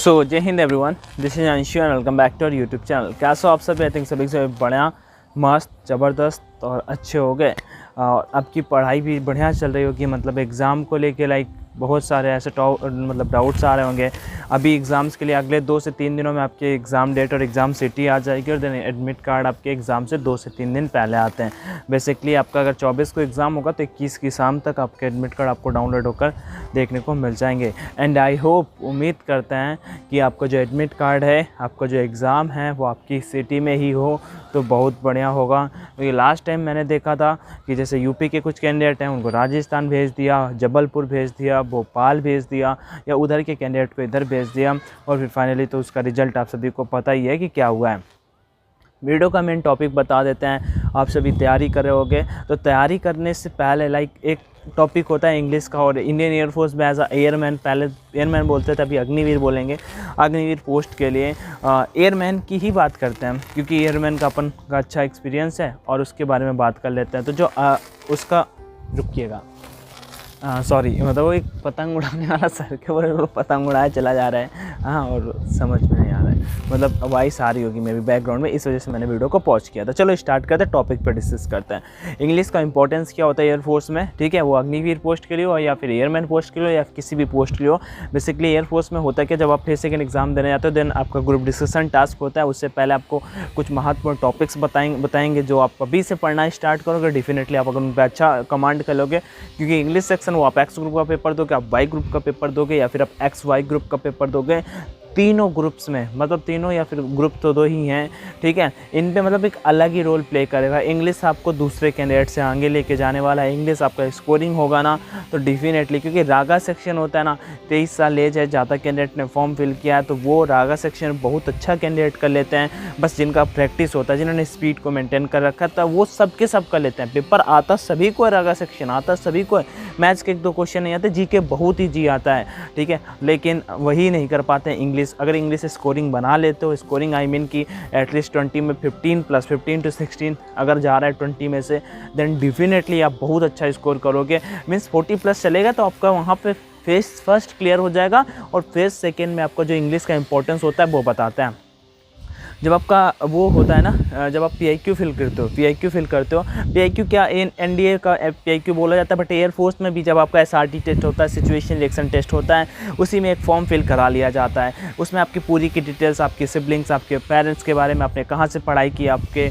So Jai Hind everyone, this is Anshu and welcome back to our YouTube channel. कैसे हो आप सब? आई थिंक सभी से बढ़िया, मस्त, ज़बरदस्त और अच्छे हो गए। और आपकी पढ़ाई भी बढ़िया चल रही होगी। मतलब एग्ज़ाम को लेके बहुत सारे ऐसे डाउट्स आ रहे होंगे। अभी एग्ज़ाम्स के लिए अगले 2 से 3 दिनों में आपके एग्ज़ाम डेट और एग्ज़ाम सिटी आ जाएगी और देन एडमिट कार्ड आपके एग्ज़ाम से 2 से 3 दिन पहले आते हैं। बेसिकली आपका अगर 24 को एग्ज़ाम होगा तो 21 की शाम तक आपके एडमिट कार्ड आपको डाउनलोड होकर देखने को मिल जाएंगे। एंड आई होप, उम्मीद करते हैं कि आपका जो एडमिट कार्ड है, आपका जो एग्ज़ाम है वो आपकी सिटी में ही हो तो बहुत बढ़िया होगा। क्योंकि लास्ट टाइम मैंने देखा था कि जैसे यूपी के कुछ कैंडिडेट हैं, उनको राजस्थान भेज दिया, जबलपुर भेज दिया, भोपाल भेज दिया, या उधर के कैंडिडेट को इधर भेज दिया और फिर फाइनली तो उसका रिज़ल्ट आप सभी को पता ही है कि क्या हुआ है। वीडियो का मेन टॉपिक बता देते हैं। आप सभी तैयारी कर रहे होगे तो तैयारी करने से पहले एक टॉपिक होता है इंग्लिश का। और इंडियन एयरफोर्स में एज अ एयरमैन, पहले एयरमैन बोलते थे, अभी अग्निवीर बोलेंगे। अग्निवीर पोस्ट के लिए एयरमैन की ही बात करते हैं क्योंकि एयरमैन का अपन का अच्छा एक्सपीरियंस है और उसके बारे में बात कर लेते हैं। तो जो उसका रुकिएगा, सॉरी, मतलब वो एक पतंग उड़ाने वाला सर के ऊपर वो पतंग उड़ाया चला जा रहा है। हाँ, और समझ में नहीं आ रहा है, मतलब वॉइस आ रही होगी मे बी बैकग्राउंड में, इस वजह से मैंने वीडियो को पॉज किया था। चलो स्टार्ट करते हैं, टॉपिक पर डिस्कस करते हैं। इंग्लिश का इंपॉर्टेंस क्या होता है एयरफोर्स में, ठीक है? वो अग्निवीर पोस्ट के लिए हो या फिर एयरमैन पोस्ट के लिए हो या किसी भी पोस्ट के लिए हो। बेसिकली एयरफोर्स में होता है कि जब आप फिर सेकेंड एग्जाम देने जाते हो देन आपका ग्रुप डिस्कशन टास्क होता है। उससे पहले आपको कुछ महत्वपूर्ण टॉपिक्स बताएंगे जो आप अभी से पढ़ना स्टार्ट करोगे। डेफिनेटली आप अगर उन पर अच्छा कमांड कर लोगे, क्योंकि इंग्लिश सेक्शन वो आप एक्स ग्रुप का पेपर दोगे, आप वाई ग्रुप का पेपर दोगे या फिर आप एक्स वाई ग्रुप का पेपर दोगे। तीनों ग्रुप्स में, मतलब तीनों या फिर ग्रुप तो 2 ही हैं, ठीक है? इन पे मतलब एक अलग ही रोल प्ले करेगा। इंग्लिश आपको दूसरे कैंडिडेट से आगे लेके जाने वाला है। इंग्लिश आपका स्कोरिंग होगा ना तो डेफिनेटली, क्योंकि रागा सेक्शन होता है ना, 23 साल एज है, ज़्यादा कैंडिडेट ने फॉर्म फिल किया है तो वो रागा सेक्शन बहुत अच्छा कैंडिडेट कर लेते हैं। बस जिनका प्रैक्टिस होता है, जिन्होंने स्पीड को मेंटेन कर रखा था, वो सबके सब कर लेते हैं। पेपर आता सभी को है, रागा सेक्शन आता सभी को है। मैथ्स के 1-2 क्वेश्चन नहीं आते, जीके बहुत ही जी आता है, ठीक है? लेकिन वही नहीं कर पाते हैं इंग्लिश। अगर इंग्लिश से स्कोरिंग बना लेते हो, स्कोरिंग आई मीन कि एटलीस्ट 20 में 15 प्लस 15 to 16 अगर जा रहा है 20 में से, देन डेफिनेटली आप बहुत अच्छा स्कोर करोगे। मीन्स 40 प्लस चलेगा तो आपका वहाँ पे फेस फर्स्ट क्लियर हो जाएगा और फेस सेकेंड में आपका जो इंग्लिश का इंपॉर्टेंस होता है वो बताता है। जब आपका वो होता है ना, जब आप PIQ फिल करते हो, PIQ क्या NDA का PIQ बोला जाता है, बट एयरफोर्स में भी जब आपका SRT टेस्ट होता है, सिचुएशन रिएक्शन टेस्ट होता है, उसी में एक फॉर्म फिल करा लिया जाता है। उसमें आपकी पूरी की डिटेल्स, आपके सिबलिंग्स, आपके पेरेंट्स के बारे में, आपने कहाँ से पढ़ाई की, आपके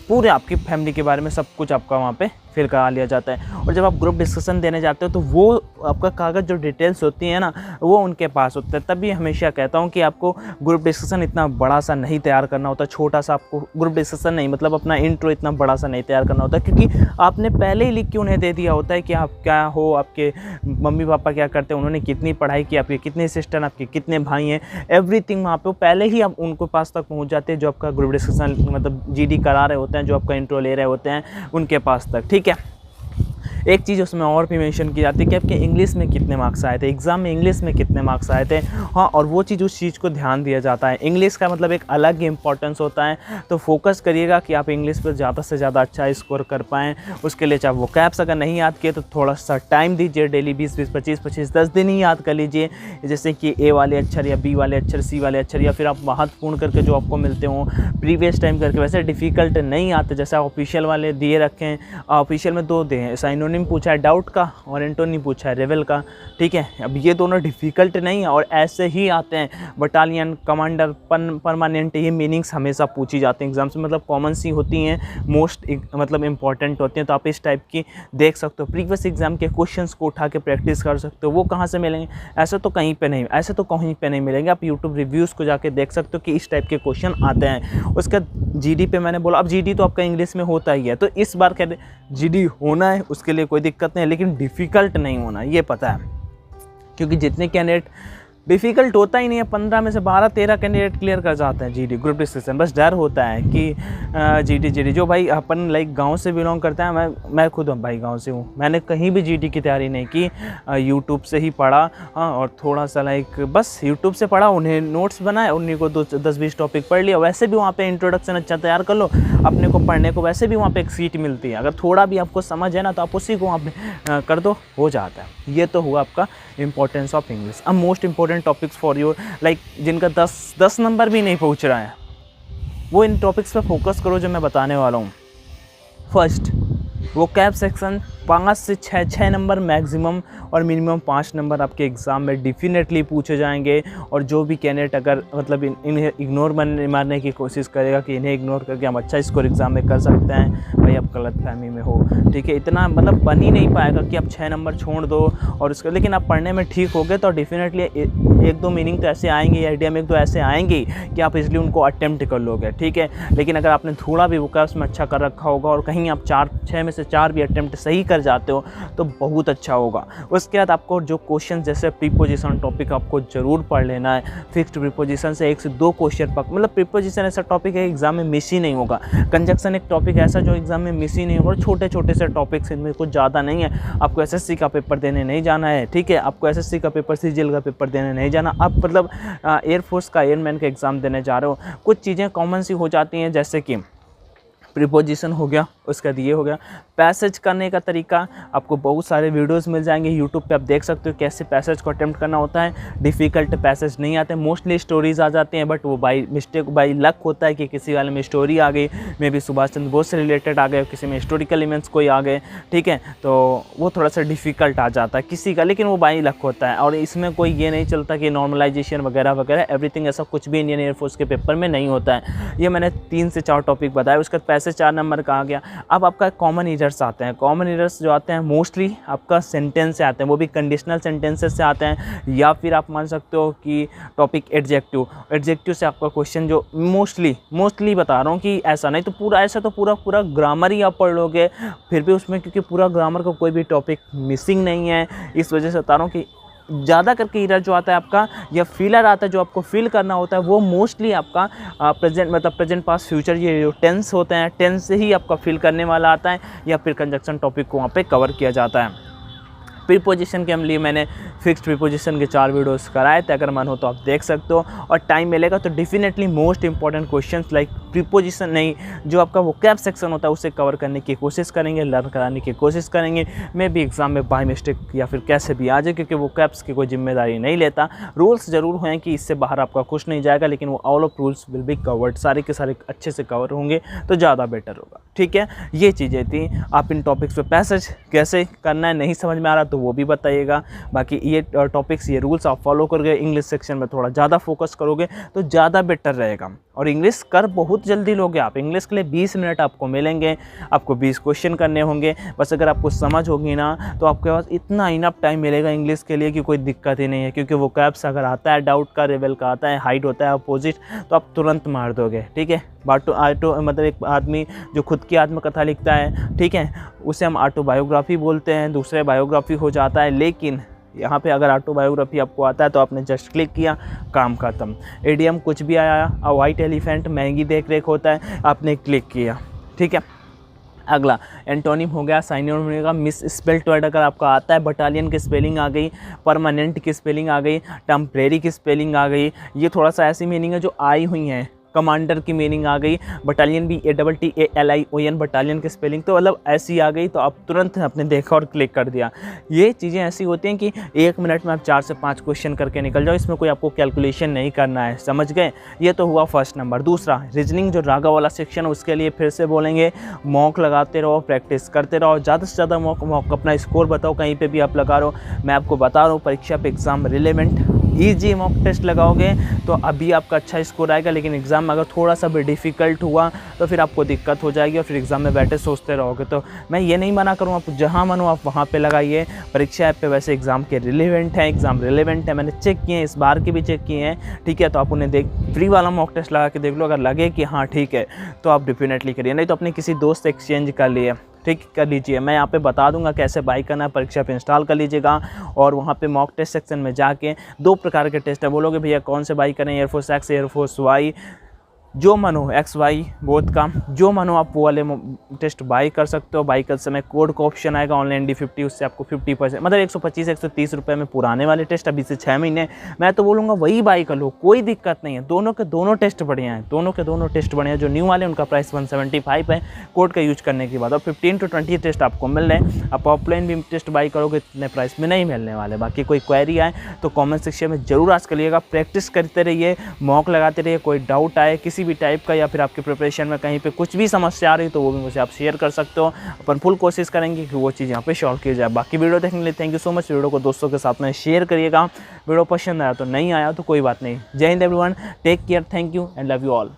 पूरे आपकी फैमिली के बारे में सब कुछ आपका वहाँ पे फिल करा लिया जाता है। और जब आप ग्रुप डिस्कशन देने जाते हो तो वो आपका कागज़ जो डिटेल्स होती है ना, वो उनके पास होता है। तभी हमेशा कहता हूँ कि आपको ग्रुप डिस्कशन इतना बड़ा सा नहीं तैयार करना होता, छोटा सा आपको ग्रुप डिस्कशन नहीं, मतलब अपना इंट्रो इतना बड़ा सा नहीं तैयार करना होता, क्योंकि आपने पहले ही लिख के उन्हें दे दिया होता है कि आप क्या हो, आपके मम्मी पापा क्या करते हैं, उन्होंने कितनी पढ़ाई की, आपके कितने सिस्टर, आपके कितने भाई हैं, एवरीथिंग वहाँ पे पहले ही आप उनको पास तक पहुँच जाते हैं। जो आपका ग्रुप डिस्कशन मतलब GD करा रहे होते हैं, जो आपका इंट्रो ले रहे होते हैं, उनके पास तक, ठीक है? एक चीज़ उसमें और भी मेंशन की जाती है कि आपके इंग्लिश में कितने मार्क्स आए थे, एग्ज़ाम में इंग्लिश में कितने मार्क्स आए थे। हाँ, और वो चीज़, उस चीज़ को ध्यान दिया जाता है। इंग्लिश का मतलब एक अलग ही इंपॉर्टेंस होता है, तो फोकस करिएगा कि आप इंग्लिश पर ज़्यादा से ज़्यादा अच्छा स्कोर कर पाएँ। उसके लिए चाहे वो कैप्स अगर नहीं याद किए तो थोड़ा सा टाइम दीजिए, डेली 20-20, 25-25, 10 दिन ही याद कर लीजिए। जैसे कि A वाले अक्षर या B वाले अक्षर, C वाले अक्षर, या फिर आप महत्वपूर्ण करके जो आपको मिलते हों प्रीवियस टाइम करके। वैसे डिफ़िकल्ट नहीं आते, जैसे ऑफिशियल वाले दिए रखे हैं, ऑफिशियल में 2 दिए हैं, साइनोनिम पूछा है डाउट का और एंटोनी पूछा है रेवेल का, ठीक है? अब ये दोनों डिफ़िकल्ट नहीं है और ऐसे ही आते हैं। बटालियन, कमांडर, परमानेंट, ये मीनिंग्स हमेशा पूछी जाती हैं एग्जाम से, मतलब कॉमन सी होती हैं, मोस्ट मतलब इंपॉर्टेंट होती हैं। तो आप इस टाइप की देख सकते हो, प्रीवियस एग्जाम के क्वेश्चंस को उठा के प्रैक्टिस कर सकते हो। वो कहाँ से मिलेंगे? ऐसे तो कहीं पे नहीं मिलेंगे। आप यूट्यूब रिव्यूज़ को जाके देख सकते हो कि इस टाइप के क्वेश्चन आते हैं। उसका GD पे मैंने बोला, अब GD तो आपका इंग्लिश में होता ही है, तो इस बार कहते GD होना है, उसके लिए कोई दिक्कत नहीं है, लेकिन डिफ़िकल्ट नहीं होना, ये पता है। क्योंकि जितने कैंडिडेट डिफ़िकल्ट होता ही नहीं है, 15 में से 12-13 कैंडिडेट क्लियर कर जाते हैं GD ग्रुप डिस्कशन। बस डर होता है कि GD जो भाई अपन गांव से बिलोंग करते हैं, मैं खुद भाई गांव से हूँ, मैंने कहीं भी GD की तैयारी नहीं की, यूट्यूब से ही पढ़ा। हाँ, और थोड़ा सा बस यूट्यूब से पढ़ा, उन्हें नोट्स बनाए, उन्हीं को 10-20 टॉपिक पढ़ लिया। वैसे भी वहाँ पे इंट्रोडक्शन अच्छा तैयार कर लो, अपने को पढ़ने को वैसे भी वहाँ पे एक सीट मिलती है। अगर थोड़ा भी आपको समझ है ना तो आप उसी को वहाँ पे कर दो, हो जाता है। ये तो हुआ आपका इंपॉर्टेंस ऑफ इंग्लिश। अब most important important topics for you, like जिनका 10 नंबर भी नहीं पहुंच रहा है, वो इन टॉपिक्स पे फोकस करो जो मैं बताने वाला हूँ। फर्स्ट, वो कैब सेक्शन 5 से 6 नंबर मैक्सिमम और मिनिमम 5 नंबर आपके एग्ज़ाम में डेफिनेटली पूछे जाएंगे। और जो भी कैंडिडेट अगर मतलब इन्हें इग्नोर मारने की कोशिश करेगा कि इन्हें इग्नोर करके हम अच्छा स्कोर एग्ज़ाम में कर सकते हैं, भाई आप गलतफहमी में हो, ठीक है। इतना मतलब बन ही नहीं पाएगा कि आप 6 नंबर छोड़ दो और उसका, लेकिन आप पढ़ने में ठीक हो गए तो डेफिनेटली 1-2 मीनिंग तो ऐसे आएंगे, आइडिया में 1-2 ऐसे आएंगे कि आप इसलिए उनको अटेम्प्ट कर लोगे, ठीक है। लेकिन अगर आपने थोड़ा भी वोकैब्स में अच्छा कर रखा होगा और कहीं आप 6 में से 4 भी अटेम्प्ट सही कर जाते हो तो बहुत अच्छा होगा। उसके बाद आपको जो क्वेश्चन जैसे प्रीपोजिशन टॉपिक आपको ज़रूर पढ़ लेना है। फिक्स्ड प्रीपोजिशन से 1 से 2 क्वेश्चन पक, मतलब प्रीपोजिशन ऐसा टॉपिक है एग्जाम में मिस ही नहीं होगा। कंजक्शन एक टॉपिक ऐसा जो एग्जाम में मिस ही नहीं होगा। छोटे छोटे से टॉपिक्स, इनमें कुछ ज़्यादा नहीं है। आपको एसएससी का पेपर देने नहीं जाना है, ठीक है। आपको एसएससी का पेपर, सीजीएल का पेपर देने नहीं जाना। आप मतलब एयरफोर्स का, एयरमैन का एग्ज़ाम देने जा रहे हो। कुछ चीज़ें कॉमन सी हो जाती हैं, जैसे कि प्रीपोजिशन हो गया, उसका दिए हो गया। पैसेज करने का तरीका आपको बहुत सारे वीडियोस मिल जाएंगे यूट्यूब पे, आप देख सकते हो कैसे पैसेज को अटेम्प्ट करना होता है। डिफ़िकल्ट पैसेज नहीं आते, मोस्टली स्टोरीज आ जाती हैं, बट वो बाई मिस्टेक, बाई लक होता है कि किसी वाले में स्टोरी आ गई, मे बी सुभाष चंद्र बोस से रिलेटेड आ गए, किसी में हिस्टोरिकल इवेंट्स कोई आ गए, ठीक है। तो वो थोड़ा सा डिफ़िकल्ट आ जाता है किसी का, लेकिन वो बाई लक होता है। और इसमें कोई ये नहीं चलता कि नॉर्मलाइजेशन वगैरह वगैरह एवरीथिंग, ऐसा कुछ भी इंडियन एयरफोर्स के पेपर में नहीं होता है। ये मैंने 3 से 4 टॉपिक बताया। उसका पैसेज 4 नंबर का आ गया। अब आपका कॉमन एरर्स आते हैं। कॉमन एरर्स जो आते हैं मोस्टली आपका सेंटेंस से आते हैं, वो भी कंडीशनल सेंटेंसेस से आते हैं, या फिर आप मान सकते हो कि टॉपिक एडजेक्टिव से आपका क्वेश्चन जो मोस्टली बता रहा हूँ कि ऐसा नहीं तो पूरा, ऐसा तो पूरा ग्रामर ही आप पढ़ लोगे फिर भी उसमें, क्योंकि पूरा ग्रामर का कोई भी टॉपिक मिसिंग नहीं है। इस वजह से बता रहा हूँ कि ज़्यादा करके एरर जो आता है आपका, या फिलर आता है जो आपको फिल करना होता है, वो मोस्टली आपका प्रेजेंट पास्ट फ्यूचर, ये जो टेंस होते हैं, टेंस से ही आपका फिल करने वाला आता है, या फिर कंजक्शन टॉपिक को वहाँ पे कवर किया जाता है। प्रीपोजिशन के लिए मैंने फिक्स्ड प्रीपोजिशन के 4 वीडियोस कराए थे, अगर मन हो तो आप देख सकते हो और टाइम मिलेगा तो definitely most important questions like preposition नहीं, जो आपका वोकैब सेक्शन होता है उसे कवर करने की कोशिश करेंगे, लर्न कराने की कोशिश करेंगे। मैं भी एग्जाम में बाय मिस्टेक या फिर कैसे भी आ जाए, क्योंकि वोकैब्स की कोई जिम्मेदारी नहीं लेता। रूल्स ज़रूर हैं कि इससे बाहर आपका कुछ नहीं जाएगा, लेकिन वो all of rules will be covered, सारे के सारे अच्छे से कवर होंगे तो ज़्यादा बेटर होगा, ठीक है। ये चीज़ें थी। आप इन टॉपिक्स पे पैसेज कैसे करना है नहीं समझ में आ रहा तो वो भी बताइएगा। बाकी ये टॉपिक्स, ये रूल्स आप फॉलो करोगे, इंग्लिश सेक्शन में थोड़ा ज़्यादा फोकस करोगे तो ज़्यादा बेटर रहेगा। और इंग्लिश कर बहुत जल्दी लोगे आप। इंग्लिश के लिए 20 मिनट आपको मिलेंगे, आपको 20 क्वेश्चन करने होंगे। बस अगर आपको समझ होगी ना तो आपके पास इतना इनफ टाइम मिलेगा इंग्लिश के लिए कि कोई दिक्कत ही नहीं है। क्योंकि वो कैप्स अगर आता है, डाउट का, रेबल का आता है, हाइट होता है अपोजिट, तो आप तुरंत मार दोगे, ठीक है। मतलब एक आदमी जो खुद की आत्मकथा लिखता है, ठीक है, उसे हम ऑटोबायोग्राफी बोलते हैं, दूसरे बायोग्राफी हो जाता है। लेकिन यहाँ पे अगर ऑटोबायोग्राफी आपको आता है तो आपने जस्ट क्लिक किया, काम खत्म। एडीएम कुछ भी आया, अ वाइट एलिफेंट, महंगी देख रेख होता है, आपने क्लिक किया, ठीक है। अगला एंटोनिम हो गया, साइनोनिम हो गया, मिस स्पेल्ड वर्ड अगर आपका आता है, बटालियन की स्पेलिंग आ गई, परमानेंट की स्पेलिंग आ गई, टेम्परेरी की स्पेलिंग आ गई। ये थोड़ा सा ऐसी मीनिंग है जो आई हुई हैं। कमांडर की मीनिंग आ गई, बटालियन भी ATTALION बटालियन की स्पेलिंग तो मतलब ऐसी आ गई, तो आप तुरंत आपने देखा और क्लिक कर दिया। ये चीज़ें ऐसी होती हैं कि 1 मिनट में आप 4 से 5 क्वेश्चन करके निकल जाओ। इसमें कोई आपको कैलकुलेशन नहीं करना है, समझ गए। ये तो हुआ फर्स्ट नंबर। दूसरा रीजनिंग जो रागा वाला सेक्शन है उसके लिए फिर से बोलेंगे, मॉक लगाते रहो, प्रैक्टिस करते रहो, ज़्यादा से ज़्यादा मॉक अपना स्कोर बताओ, कहीं पर भी आप लगा रहो। मैं आपको बता रहा हूँ परीक्षा पे exam relevant easy mock test लगाओगे तो अभी आपका अच्छा स्कोर आएगा। लेकिन एग्ज़ाम में अगर थोड़ा सा भी डिफ़िकल्ट हुआ तो फिर आपको दिक्कत हो जाएगी और फिर एग्ज़ाम में बैठे सोचते रहोगे। तो मैं ये नहीं मना करूँ, आप जहाँ मन हो आप वहाँ पे लगाइए। परीक्षा ऐप पे वैसे एग्ज़ाम के रिलेवेंट है, मैंने चेक किए हैं, इस बार के भी चेक किए हैं, ठीक है। तो आप उन्हें फ्री वाला मॉक टेस्ट लगा के देख लो, अगर लगे कि हाँ ठीक है तो आप डेफिनेटली करिए, नहीं तो अपने किसी दोस्त से एक्सचेंज कर लिए, ठीक कर लीजिए। मैं यहाँ पे बता दूंगा कैसे बाई करना है, परीक्षा पे इंस्टॉल कर लीजिएगा। और वहाँ पे मॉक टेस्ट सेक्शन में जाके 2 प्रकार के टेस्ट है, बोलोगे भैया कौन से बाई करें, एयरफोर्स एक्स, एयरफोर्स वाई, जो मन हो XY बोथ का, जो मन हो आप वो वाले टेस्ट बाई कर सकते हो। बाई कर समय कोड का ऑप्शन आएगा ऑनलाइन D50, उससे आपको 50% मतलब 125-130 रुपये में पुराने वाले टेस्ट, अभी से 6 महीने। मैं तो बोलूँगा वही बाई कर लो, कोई दिक्कत नहीं है। दोनों के दोनों टेस्ट बढ़िया हैं, दोनों के दोनों टेस्ट बढ़िया हैं। जो न्यू वाले उनका प्राइस 175 है कोड का यूज करने के बाद, और 15 to 20 टेस्ट आपको मिल रहे हैं। आप ऑफलाइन भी टेस्ट बाई करोगे इतने प्राइस में नहीं मिलने वाले। बाकी कोई क्वेरी आए तो कमेंट सेक्शन में ज़रूर आस्क करिएगा। प्रैक्टिस करते रहिए, मॉक लगाते रहिए। कोई डाउट आए किसी भी टाइप का या फिर आपके प्रिपरेशन में कहीं पे कुछ भी समस्या आ रही तो वो भी मुझे आप शेयर कर सकते हो। अपन फुल कोशिश करेंगे कि वो चीज़ यहाँ पे सॉल्व की जाए। बाकी वीडियो देखने के लिए thank you so much. Video को दोस्तों के साथ में शेयर करिएगा। वीडियो पसंद आया तो नहीं आया तो कोई बात नहीं। Jai Hind everyone, take care, thank you and love you all.